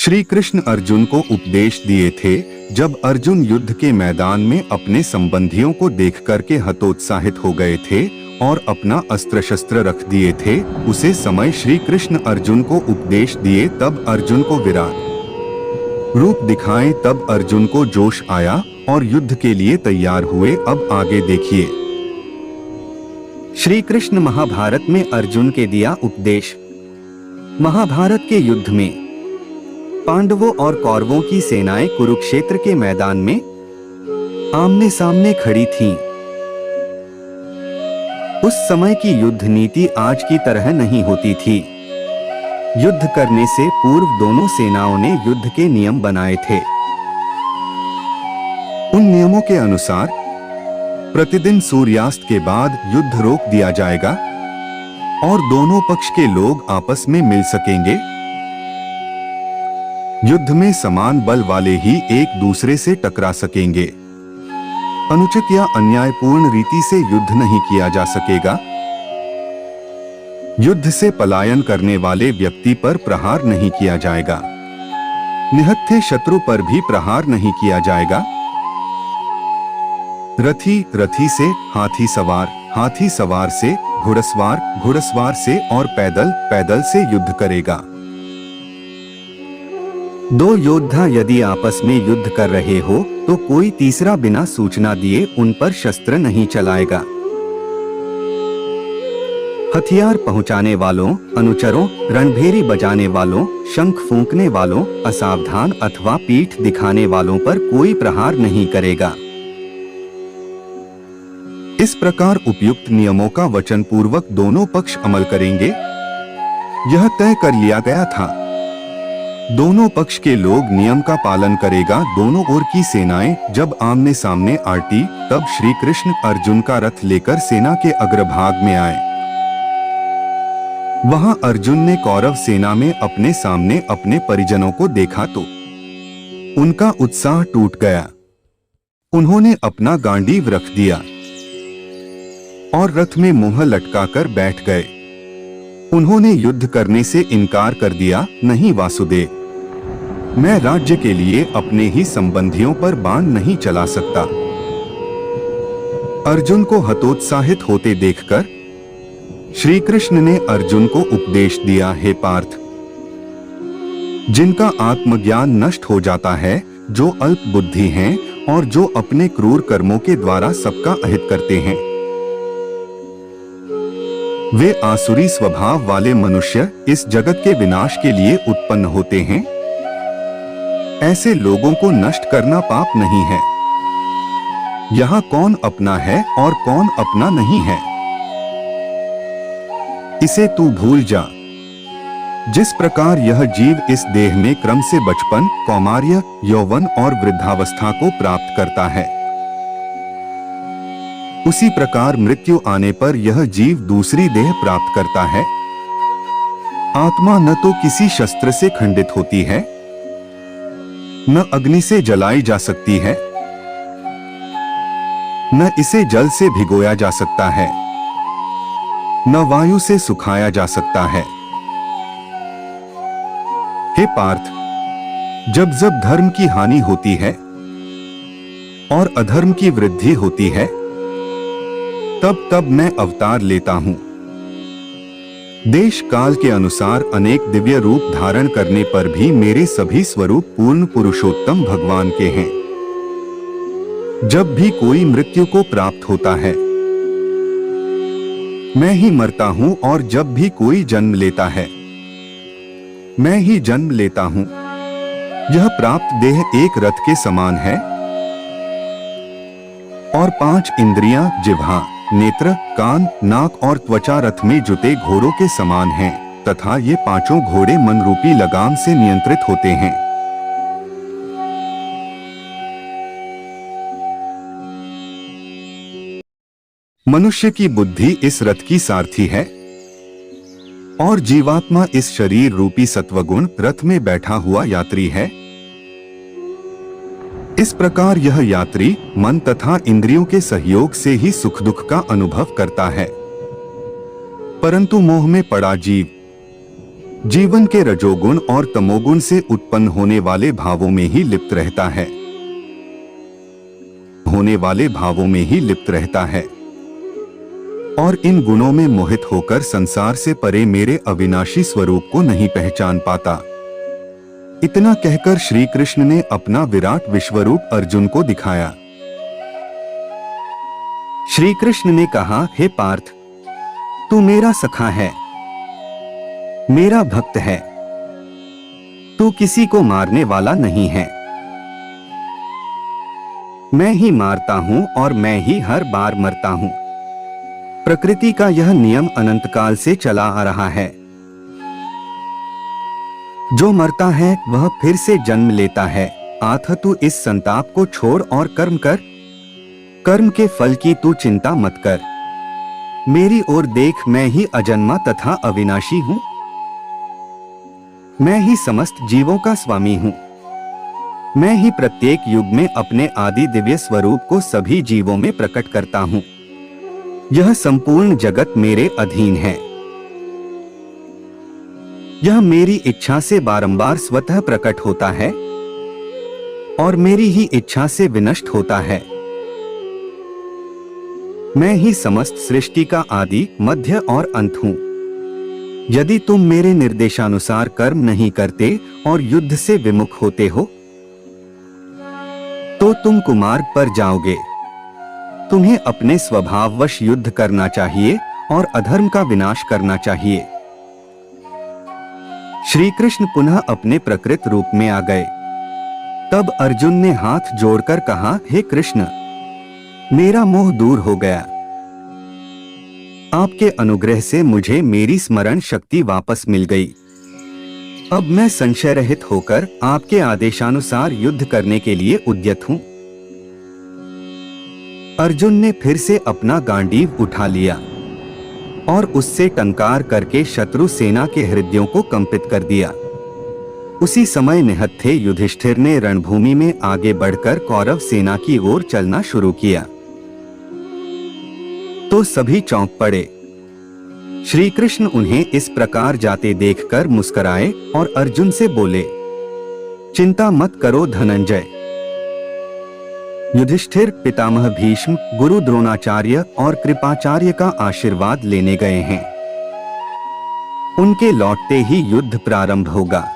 श्री कृष्ण अर्जुन को उपदेश दिए थे। जब अर्जुन युद्ध के मैदान में अपने संबंधियों को देख करके हतोत्साहित हो गए थे और अपना अस्त्र शस्त्र रख दिए थे, उसे समय श्री कृष्ण अर्जुन को उपदेश दिए। तब अर्जुन को विराट रूप दिखाए, तब अर्जुन को जोश आया और युद्ध के लिए तैयार हुए। अब आगे देखिए। श्री कृष्ण महाभारत में अर्जुन के दिया उपदेश। महाभारत के युद्ध में पांडवों और कौरवों की सेनाएं कुरुक्षेत्र के मैदान में आमने सामने खड़ी थीं। उस समय की युद्ध नीति आज की तरह नहीं होती थी। युद्ध करने से पूर्व दोनों सेनाओं ने युद्ध के नियम बनाए थे। उन नियमों के अनुसार प्रतिदिन सूर्यास्त के बाद युद्ध रोक दिया जाएगा और दोनों पक्ष के लोग आपस में मिल सकेंगे। युद्ध में समान बल वाले ही एक दूसरे से टकरा सकेंगे। अनुचित या अन्यायपूर्ण रीति से युद्ध नहीं किया जा सकेगा। युद्ध से पलायन करने वाले व्यक्ति पर प्रहार नहीं किया जाएगा। निहत्थे शत्रु पर भी प्रहार नहीं किया जाएगा। रथी रथी से, हाथी सवार से, घुड़सवार से और पैदल से युद्ध करेगा। दो योद्धा यदि आपस में युद्ध कर रहे हो तो कोई तीसरा बिना सूचना दिए उन पर शस्त्र नहीं चलाएगा। हथियार पहुंचाने वालों, अनुचरों, रणभेरी बजाने वालों, शंख फूंकने वालों, असावधान अथवा पीठ दिखाने वालों पर कोई प्रहार नहीं करेगा। इस प्रकार उपयुक्त नियमों का वचन पूर्वक दोनों पक्ष अमल करेंगे। यह तय कर लिया गया था। दोनों पक्ष के लोग नियम का पालन करेगा। दोनों ओर की सेनाएं जब आमने सामने आटी, तब श्री कृष्ण अर्जुन का रथ लेकर सेना के अग्रभाग में आए। वहां अर्जुन ने कौरव सेना में अपने सामने अपने परिजनों को देखा तो उनका उत्साह टूट गया। उन्होंने अपना गांडीव रख दिया और रथ में मुंह लटकाकर बैठ गए। उन्होंने युद्ध करने से इनकार कर दिया। नहीं वासुदेव, मैं राज्य के लिए अपने ही संबंधियों पर बाण नहीं चला सकता। अर्जुन को हतोत्साहित होते देखकर श्री कृष्ण ने अर्जुन को उपदेश दिया, हे पार्थ, जिनका आत्मज्ञान नष्ट हो जाता है, जो अल्प बुद्धि हैं और जो अपने क्रूर कर्मों के द्वारा सबका अहित करते हैं, वे आसुरी स्वभाव वाले मनुष्य इस जगत के विनाश के लिए उत्पन्न होते हैं। ऐसे लोगों को नष्ट करना पाप नहीं है। यहाँ कौन अपना है और कौन अपना नहीं है, इसे तू भूल जा। जिस प्रकार यह जीव इस देह में क्रम से बचपन, कौमार्य, यौवन और वृद्धावस्था को प्राप्त करता है, उसी प्रकार मृत्यु आने पर यह जीव दूसरी देह प्राप्त करता है। आत्मा न तो किसी शस्त्र से खंडित होती है, न अग्नि से जलाई जा सकती है, न इसे जल से भिगोया जा सकता है, न वायु से सुखाया जा सकता है। हे पार्थ, जब जब धर्म की हानि होती है और अधर्म की वृद्धि होती है, तब तब मैं अवतार लेता हूं। देश काल के अनुसार अनेक दिव्य रूप धारण करने पर भी मेरे सभी स्वरूप पूर्ण पुरुषोत्तम भगवान के हैं। जब भी कोई मृत्यु को प्राप्त होता है, मैं ही मरता हूं, और जब भी कोई जन्म लेता है, मैं ही जन्म लेता हूं। यह प्राप्त देह एक रथ के समान है और 5 इंद्रियां, जिह्वा, नेत्र, कान, नाक और त्वचा रथ में जुते घोड़ों के समान हैं, तथा ये 5 घोड़े मन रूपी लगाम से नियंत्रित होते हैं। मनुष्य की बुद्धि इस रथ की सारथी है और जीवात्मा इस शरीर रूपी सत्वगुण रथ में बैठा हुआ यात्री है। इस प्रकार यह यात्री मन तथा इंद्रियों के सहयोग से ही सुख दुख का अनुभव करता है, परंतु मोह में पड़ा जीव जीवन के रजोगुण और तमोगुण से उत्पन्न होने वाले भावों में ही लिप्त रहता है, और इन गुणों में मोहित होकर संसार से परे मेरे अविनाशी स्वरूप को नहीं पहचान पाता। इतना कहकर श्री कृष्ण ने अपना विराट विश्वरूप अर्जुन को दिखाया। श्री कृष्ण ने कहा, हे पार्थ, तू मेरा सखा है, मेरा भक्त है, तू किसी को मारने वाला नहीं है। मैं ही मारता हूं और मैं ही हर बार मरता हूं। प्रकृति का यह नियम अनंत काल से चला आ रहा है। जो मरता है वह फिर से जन्म लेता है। आथ तू इस संताप को छोड़ और कर्म कर। कर्म के फल की तू चिंता मत कर। मेरी ओर देख, मैं ही अजन्मा तथा अविनाशी हूं। मैं ही समस्त जीवों का स्वामी हूं। मैं ही प्रत्येक युग में अपने आदि दिव्य स्वरूप को सभी जीवों में प्रकट करता हूं। यह संपूर्ण जगत मेरे अधीन है। यह मेरी इच्छा से बारंबार स्वतः प्रकट होता है और मेरी ही इच्छा से विनष्ट होता है। मैं ही समस्त सृष्टि का आदि, मध्य और अंत हूं। यदि तुम मेरे निर्देशानुसार कर्म नहीं करते और युद्ध से विमुख होते हो तो तुम कुमार्ग पर जाओगे। तुम्हें अपने स्वभाववश युद्ध करना चाहिए और अधर्म का विनाश करना चाहिए। श्री कृष्ण पुनः अपने प्रकृत रूप में आ गए। तब अर्जुन ने हाथ जोड़कर कहा, हे कृष्ण, मेरा मोह दूर हो गया। आपके अनुग्रह से मुझे मेरी स्मरण शक्ति वापस मिल गई। अब मैं संशय रहित होकर आपके आदेशानुसार युद्ध करने के लिए उद्यत हूं। अर्जुन ने फिर से अपना गांडीव उठा लिया और उससे टंकार करके शत्रु सेना के हृदयों को कंपित कर दिया। उसी समय निहत्थे युधिष्ठिर ने रणभूमि में आगे बढ़कर कौरव सेना की ओर चलना शुरू किया तो सभी चौंक पड़े। श्री कृष्ण उन्हें इस प्रकार जाते देखकर मुस्कुराए और अर्जुन से बोले, चिंता मत करो धनंजय। युधिष्ठिर पितामह भीष्म, गुरु द्रोणाचार्य और कृपाचार्य का आशीर्वाद लेने गए हैं। उनके लौटते ही युद्ध प्रारंभ होगा।